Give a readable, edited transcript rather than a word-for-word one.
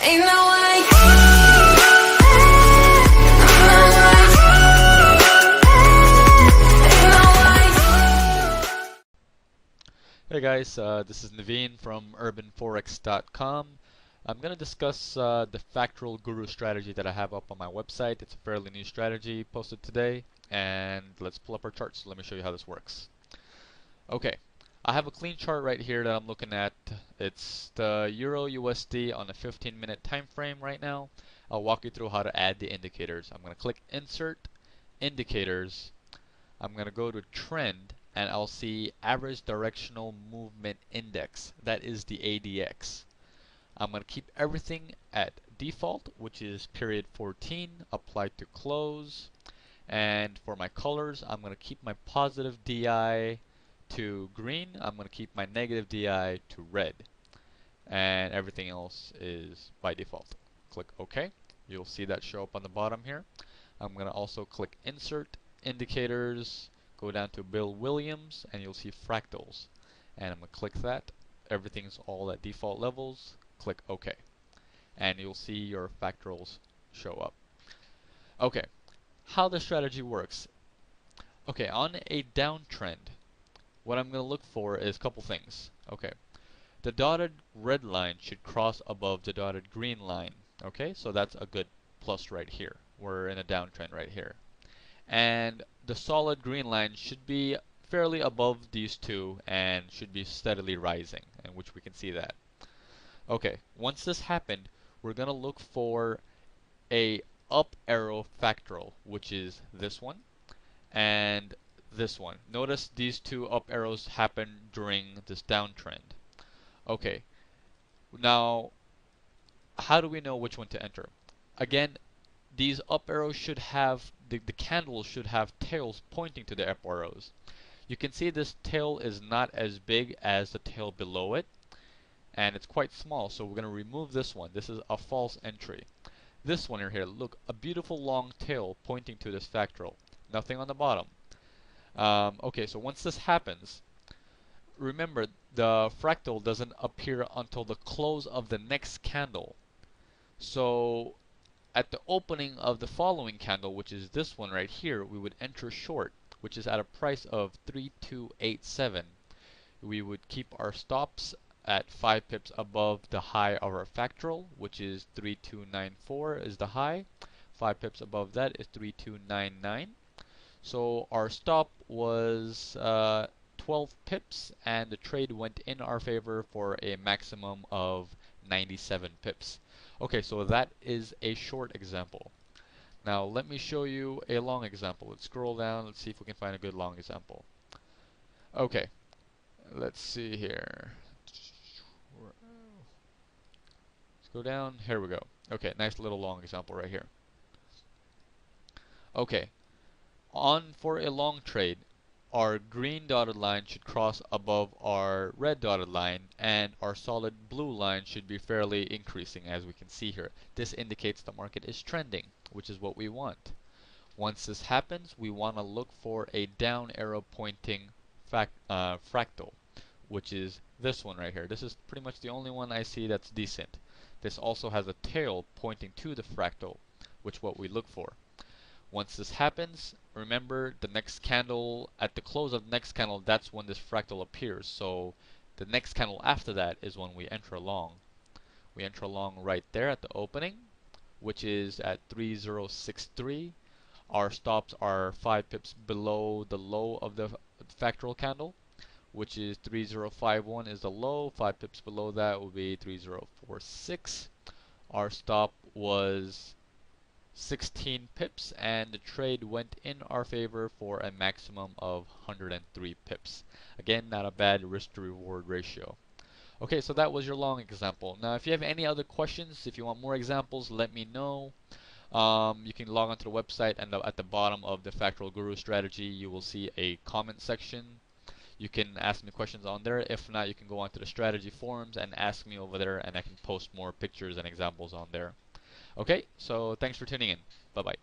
Ain't no way. Hey guys, this is Naveen from urbanforex.com. I'm going to discuss the Fractal Guru strategy that I have up on my website. It's a fairly new strategy posted today, and let's pull up our charts. Let me show you how this works. Okay, I have a clean chart right here that I'm looking at. It's the Euro USD on a 15-minute time frame right now. I'll walk you through how to add the indicators. I'm going to click Insert, Indicators. I'm going to go to Trend, and I'll see Average Directional Movement Index. That is the ADX. I'm going to keep everything at default, which is period 14, apply to close. And for my colors, I'm going to keep my positive DI to green. I'm going to keep my negative DI to red. And everything else is by default. Click OK. You'll see that show up on the bottom here. I'm going to also click Insert, Indicators, go down to Bill Williams, and you'll see Fractals. And I'm going to click that. Everything's all at default levels. Click OK. And you'll see your fractals show up. Okay, how the strategy works. Okay, on a downtrend, what I'm going to look for is a couple things. Okay, the dotted red line should cross above the dotted green line. Okay, so that's a good plus right here. We're in a downtrend right here. And the solid green line should be fairly above these two and should be steadily rising, in which we can see that. Okay, once this happened, we're going to look for a up arrow fractal, which is this one and this one. Notice these two up arrows happen during this downtrend. Okay, now how do we know which one to enter? Again, these up arrows should have, the candles should have tails pointing to the up arrows. You can see this tail is not as big as the tail below it, and it's quite small, so we're going to remove this one. This is a false entry. This one here, look, a beautiful long tail pointing to this fractal. Nothing on the bottom. Okay, so once this happens, remember the fractal doesn't appear until the close of the next candle. So at the opening of the following candle, which is this one right here, we would enter short, which is at a price of 3287. We would keep our stops at 5 pips above the high of our fractal, which is 3294 is the high. 5 pips above that is 3299. So our stop was 12 pips, and the trade went in our favor for a maximum of 97 pips. Okay, so that is a short example. Now let me show you a long example. Let's scroll down. Let's see if we can find a good long example. Okay, let's see here. Let's go down. Here we go. Okay, nice little long example right here. Okay, for a long trade, our green dotted line should cross above our red dotted line, and our solid blue line should be fairly increasing, as we can see here. This indicates the market is trending, which is what we want. Once this happens, we want to look for a down arrow pointing fractal, which is this one right here. This is pretty much the only one I see that's decent. This also has a tail pointing to the fractal, which is what we look for. Once this happens, remember the next candle, at the close of the next candle, that's when this fractal appears. So the next candle after that is when we enter long. We enter long right there at the opening, which is at 3063. Our stops are 5 pips below the low of the fractal candle, which is 3051 is the low. 5 pips below that will be 3046. Our stop was 16 pips, and the trade went in our favor for a maximum of 103 pips. Again, not a bad risk to reward ratio. Okay, so that was your long example. Now if you have any other questions, if you want more examples, let me know. You can log onto the website, and at the bottom of the Fractal Guru Strategy you will see a comment section. You can ask me questions on there. If not, you can go onto the strategy forums and ask me over there, and I can post more pictures and examples on there. Okay, so thanks for tuning in. Bye-bye.